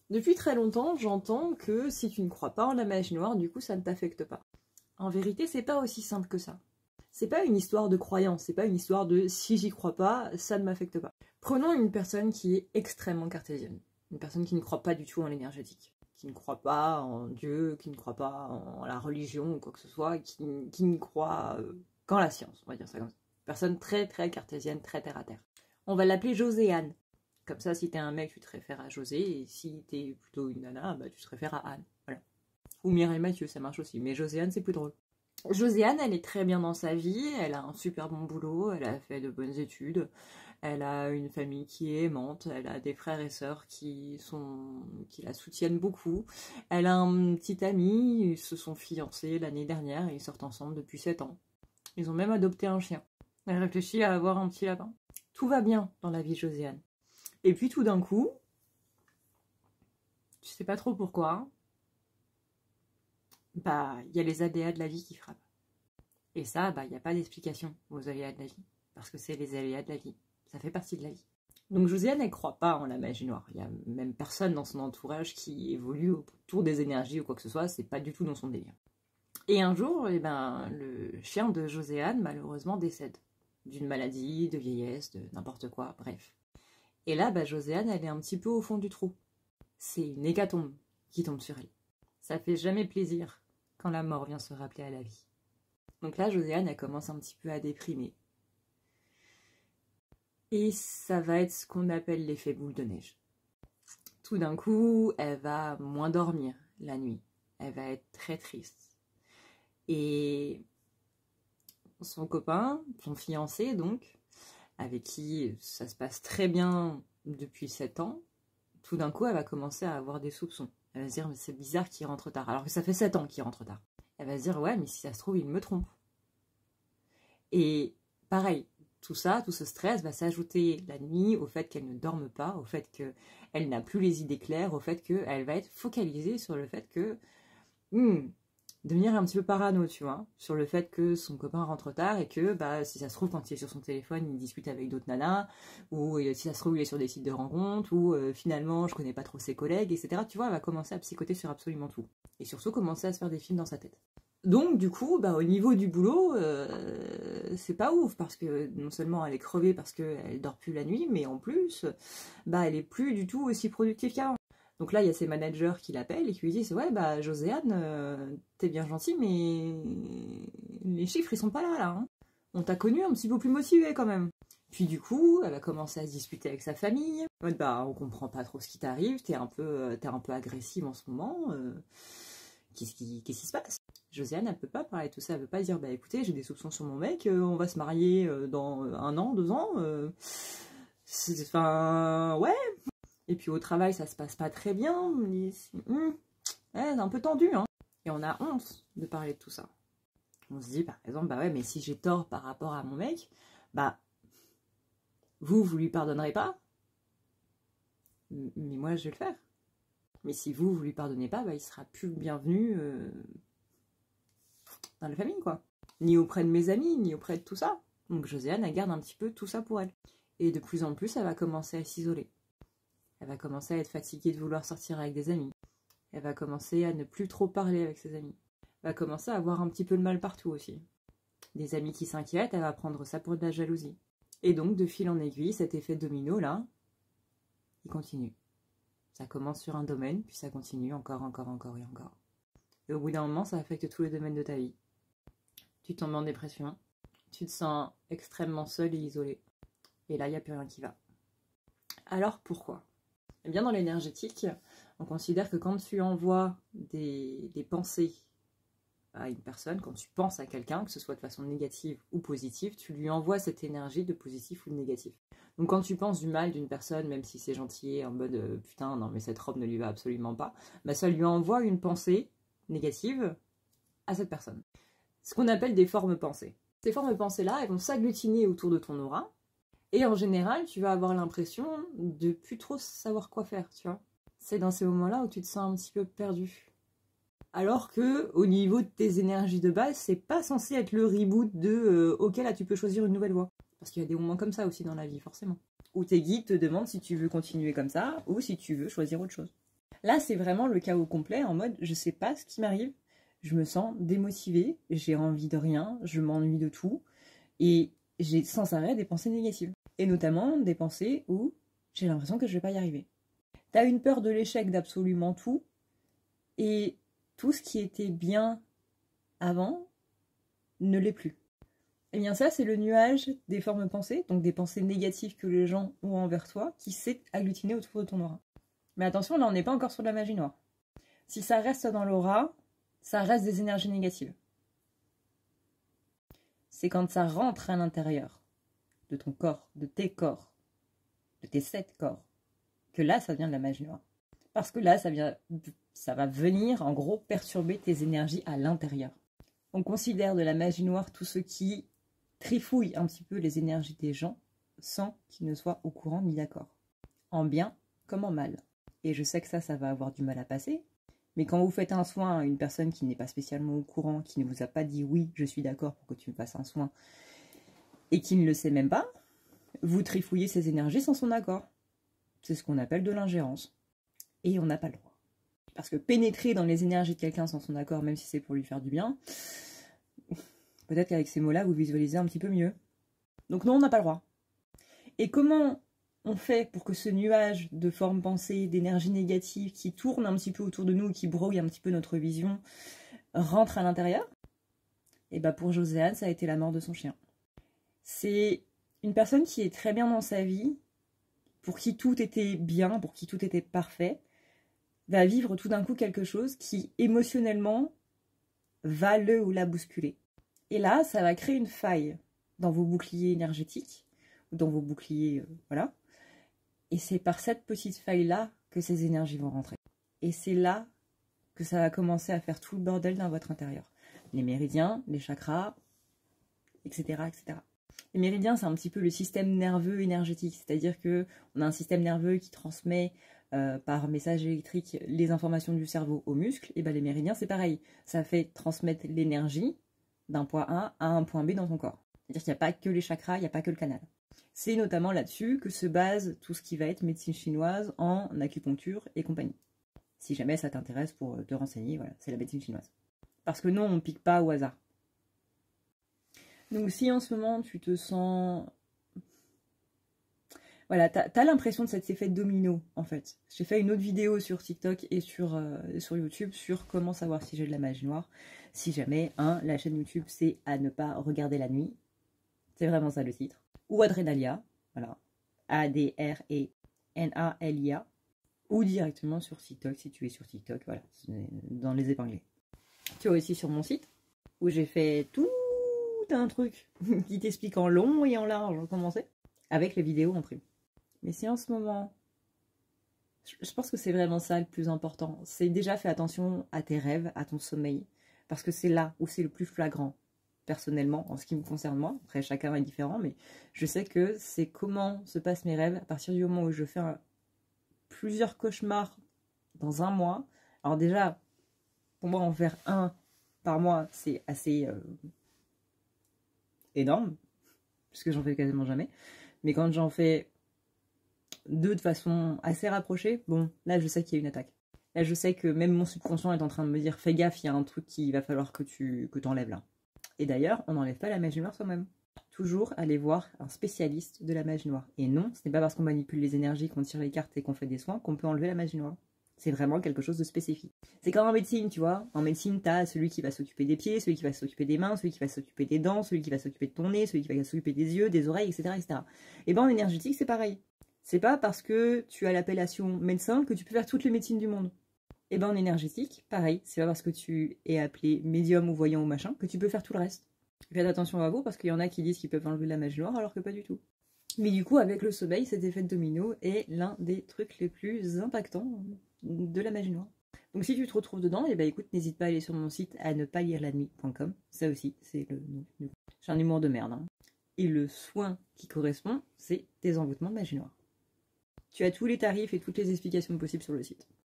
Depuis très longtemps, j'entends que si tu ne crois pas en la magie noire, du coup ça ne t'affecte pas. En vérité, c'est pas aussi simple que ça. C'est pas une histoire de croyance, c'est pas une histoire de si j'y crois pas, ça ne m'affecte pas. Prenons une personne qui est extrêmement cartésienne, une personne qui ne croit pas du tout en l'énergétique, qui ne croit pas en Dieu, qui ne croit pas en la religion ou quoi que ce soit, qui ne croit qu'en la science, on va dire ça comme ça. Personne très très cartésienne, très terre à terre. On va l'appeler Joséanne. Comme ça, si t'es un mec, tu te réfères à José, et si t'es plutôt une nana, bah, tu te réfères à Anne. Voilà. Ou Mireille Mathieu, ça marche aussi, mais Joséanne, c'est plus drôle. Joséanne, elle est très bien dans sa vie, elle a un super bon boulot, elle a fait de bonnes études, elle a une famille qui est aimante, elle a des frères et sœurs qui la soutiennent beaucoup. Elle a un petit ami, ils se sont fiancés l'année dernière, et ils sortent ensemble depuis 7 ans. Ils ont même adopté un chien. Elle réfléchit à avoir un petit lapin. Tout va bien dans la vie de Joséanne. Et puis tout d'un coup, je sais pas trop pourquoi, bah il y a les aléas de la vie qui frappent. Et ça, bah il n'y a pas d'explication aux aléas de la vie, parce que c'est les aléas de la vie. Ça fait partie de la vie. Donc Josiane, elle croit pas en la magie noire. Il y a même personne dans son entourage qui évolue autour des énergies ou quoi que ce soit. C'est pas du tout dans son délire. Et un jour, eh ben, le chien de Joséanne, malheureusement, décède. D'une maladie, de vieillesse, de n'importe quoi, bref. Et là, bah, Joséanne, elle est un petit peu au fond du trou. C'est une hécatombe qui tombe sur elle. Ça fait jamais plaisir quand la mort vient se rappeler à la vie. Donc là, Joséanne, elle commence un petit peu à déprimer. Et ça va être ce qu'on appelle l'effet boule de neige. Tout d'un coup, elle va moins dormir la nuit. Elle va être très triste. Et son copain, son fiancé donc, avec qui ça se passe très bien depuis 7 ans, tout d'un coup, elle va commencer à avoir des soupçons. Elle va se dire, mais c'est bizarre qu'il rentre tard, alors que ça fait 7 ans qu'il rentre tard. Elle va se dire, ouais, mais si ça se trouve, il me trompe. Et pareil, tout ça, tout ce stress va s'ajouter la nuit au fait qu'elle ne dorme pas, au fait qu'elle n'a plus les idées claires, au fait qu'elle va être focalisée sur le fait que... devenir un petit peu parano, tu vois, sur le fait que son copain rentre tard et que, bah, si ça se trouve, quand il est sur son téléphone, il discute avec d'autres nanas, ou si ça se trouve, il est sur des sites de rencontres, ou finalement, je connais pas trop ses collègues, etc. Tu vois, elle va commencer à psychoter sur absolument tout. Et surtout, commencer à se faire des films dans sa tête. Donc, du coup, bah, au niveau du boulot, c'est pas ouf, parce que non seulement elle est crevée parce qu'elle dort plus la nuit, mais en plus, bah, elle est plus du tout aussi productive qu'avant. Donc là, il y a ses managers qui l'appellent et qui lui disent « Ouais, bah, Joséanne, t'es bien gentille, mais les chiffres, ils sont pas là, hein. On t'a connu un petit peu plus motivée, quand même. » Puis du coup, elle va commencer à se disputer avec sa famille. Bah, on comprend pas trop ce qui t'arrive, t'es un peu agressive en ce moment. Qu'est-ce qui se passe? Josiane, elle peut pas parler de tout ça, elle peut pas dire « Bah écoutez, j'ai des soupçons sur mon mec, on va se marier dans 1 an, 2 ans. Enfin, ouais. » Et puis au travail, ça se passe pas très bien. C'est un peu tendu, hein. Et on a honte de parler de tout ça. On se dit, par exemple, bah ouais, mais si j'ai tort par rapport à mon mec, bah, vous lui pardonnerez pas. Mais moi, je vais le faire. Mais si vous lui pardonnez pas, bah, il sera plus bienvenu dans la famille, quoi. Ni auprès de mes amis, ni auprès de tout ça. Donc Josiane, elle garde un petit peu tout ça pour elle. Et de plus en plus, elle va commencer à s'isoler. Elle va commencer à être fatiguée de vouloir sortir avec des amis. Elle va commencer à ne plus trop parler avec ses amis. Elle va commencer à avoir un petit peu de mal partout aussi. Des amis qui s'inquiètent, elle va prendre ça pour de la jalousie. Et donc, de fil en aiguille, cet effet domino, là, il continue. Ça commence sur un domaine, puis ça continue encore et encore. Et au bout d'un moment, ça affecte tous les domaines de ta vie. Tu tombes en dépression, tu te sens extrêmement seul et isolé. Et là, il n'y a plus rien qui va. Alors, pourquoi ? Eh bien, dans l'énergétique, on considère que quand tu envoies des pensées à une personne, quand tu penses à quelqu'un, que ce soit de façon négative ou positive, tu lui envoies cette énergie de positif ou de négatif. Donc quand tu penses du mal d'une personne, même si c'est gentil, en mode putain, non mais cette robe ne lui va absolument pas, bah ça lui envoie une pensée négative à cette personne. Ce qu'on appelle des formes pensées. Ces formes pensées-là, elles vont s'agglutiner autour de ton aura, et en général, tu vas avoir l'impression de plus trop savoir quoi faire, tu vois. C'est dans ces moments-là où tu te sens un petit peu perdu. Alors que, au niveau de tes énergies de base, c'est pas censé être le reboot de ok, là tu peux choisir une nouvelle voie. Parce qu'il y a des moments comme ça aussi dans la vie, forcément. Où tes guides te demandent si tu veux continuer comme ça, ou si tu veux choisir autre chose. Là, c'est vraiment le chaos complet, en mode je sais pas ce qui m'arrive, je me sens démotivée, j'ai envie de rien, je m'ennuie de tout, et j'ai sans arrêt des pensées négatives. Et notamment des pensées où j'ai l'impression que je vais pas y arriver. T'as une peur de l'échec d'absolument tout, et tout ce qui était bien avant ne l'est plus. Et bien ça, c'est le nuage des formes pensées, donc des pensées négatives que les gens ont envers toi, qui s'est agglutiné autour de ton aura. Mais attention, là, on n'est pas encore sur de la magie noire. Si ça reste dans l'aura, ça reste des énergies négatives. C'est quand ça rentre à l'intérieur de ton corps, de tes corps, de tes 7 corps, que là, ça devient de la magie noire. Parce que là, ça va venir, en gros, perturber tes énergies à l'intérieur. On considère de la magie noire tout ce qui trifouille un petit peu les énergies des gens sans qu'ils ne soient au courant ni d'accord. En bien comme en mal. Et je sais que ça va avoir du mal à passer. Mais quand vous faites un soin à une personne qui n'est pas spécialement au courant, qui ne vous a pas dit oui, je suis d'accord pour que tu me fasses un soin, et qui ne le sait même pas, vous trifouillez ses énergies sans son accord. C'est ce qu'on appelle de l'ingérence. Et on n'a pas le droit. Parce que pénétrer dans les énergies de quelqu'un sans son accord, même si c'est pour lui faire du bien, peut-être qu'avec ces mots-là, vous visualisez un petit peu mieux. Donc non, on n'a pas le droit. Et comment on fait pour que ce nuage de formes pensées, d'énergie négative qui tourne un petit peu autour de nous, qui brouille un petit peu notre vision, rentre à l'intérieur? Et bien pour Joséanne, ça a été la mort de son chien. C'est une personne qui est très bien dans sa vie, pour qui tout était bien, pour qui tout était parfait, va vivre tout d'un coup quelque chose qui, émotionnellement, va le ou la bousculer. Et là, ça va créer une faille dans vos boucliers énergétiques, ou dans vos boucliers, voilà. Et c'est par cette petite faille-là que ces énergies vont rentrer. Et c'est là que ça va commencer à faire tout le bordel dans votre intérieur. Les méridiens, les chakras, etc., etc. Les méridiens, c'est un petit peu le système nerveux énergétique, c'est-à-dire qu'on a un système nerveux qui transmet par message électrique les informations du cerveau aux muscles, et bien les méridiens, c'est pareil. Ça fait transmettre l'énergie d'un point A à un point B dans ton corps. C'est-à-dire qu'il n'y a pas que les chakras, il n'y a pas que le canal. C'est notamment là-dessus que se base tout ce qui va être médecine chinoise en acupuncture et compagnie. Si jamais ça t'intéresse pour te renseigner, voilà, c'est la médecine chinoise. Parce que non, on ne pique pas au hasard. Donc si en ce moment tu te sens... Voilà, t'as l'impression de cet effet de domino, en fait. J'ai fait une autre vidéo sur TikTok et sur YouTube sur comment savoir si j'ai de la magie noire. Si jamais, la chaîne YouTube, c'est à ne pas regarder la nuit. C'est vraiment ça le titre. Ou Adrenalia, voilà. A-D-R-E-N-A-L-I-A. Ou directement sur TikTok, si tu es sur TikTok, voilà, dans les épinglés. Tu as aussi sur mon site, où j'ai fait tout un truc qui t'explique en long et en large comment c'est, avec les vidéos en prime. Mais si en ce moment, je pense que c'est vraiment ça le plus important, c'est déjà fais attention à tes rêves, à ton sommeil, parce que c'est là où c'est le plus flagrant, personnellement, en ce qui me concerne moi. Après, chacun est différent, mais je sais que c'est comment se passent mes rêves à partir du moment où je fais plusieurs cauchemars dans un mois. Alors déjà, pour moi, en faire un par mois, c'est assez énorme, puisque j'en fais quasiment jamais. Mais quand j'en fais 2 de façon assez rapprochée, bon, là je sais qu'il y a une attaque. Là je sais que même mon subconscient est en train de me dire fais gaffe, il y a un truc qu'il va falloir que tu enlèves là. Et d'ailleurs, on n'enlève pas la magie noire soi-même. Toujours aller voir un spécialiste de la magie noire. Et non, ce n'est pas parce qu'on manipule les énergies, qu'on tire les cartes et qu'on fait des soins qu'on peut enlever la magie noire. C'est vraiment quelque chose de spécifique. C'est comme en médecine, tu vois. En médecine, t'as celui qui va s'occuper des pieds, celui qui va s'occuper des mains, celui qui va s'occuper des dents, celui qui va s'occuper de ton nez, celui qui va s'occuper des yeux, des oreilles, etc., etc. Et ben en énergétique, c'est pareil. C'est pas parce que tu as l'appellation médecin que tu peux faire toutes les médecines du monde. Et ben en énergétique, pareil. C'est pas parce que tu es appelé médium ou voyant ou machin que tu peux faire tout le reste. Faites attention à vous parce qu'il y en a qui disent qu'ils peuvent enlever la magie noire alors que pas du tout. Mais du coup, avec le sommeil, cet effet de domino est l'un des trucs les plus impactants de la magie noire. Donc si tu te retrouves dedans, et ben écoute, n'hésite pas à aller sur mon site à ne pas lire la nuit.com. Ça aussi, c'est le nom. J'ai un humour de merde. Hein. Et le soin qui correspond, c'est des envoûtements de magie noire. Tu as tous les tarifs et toutes les explications possibles sur le site.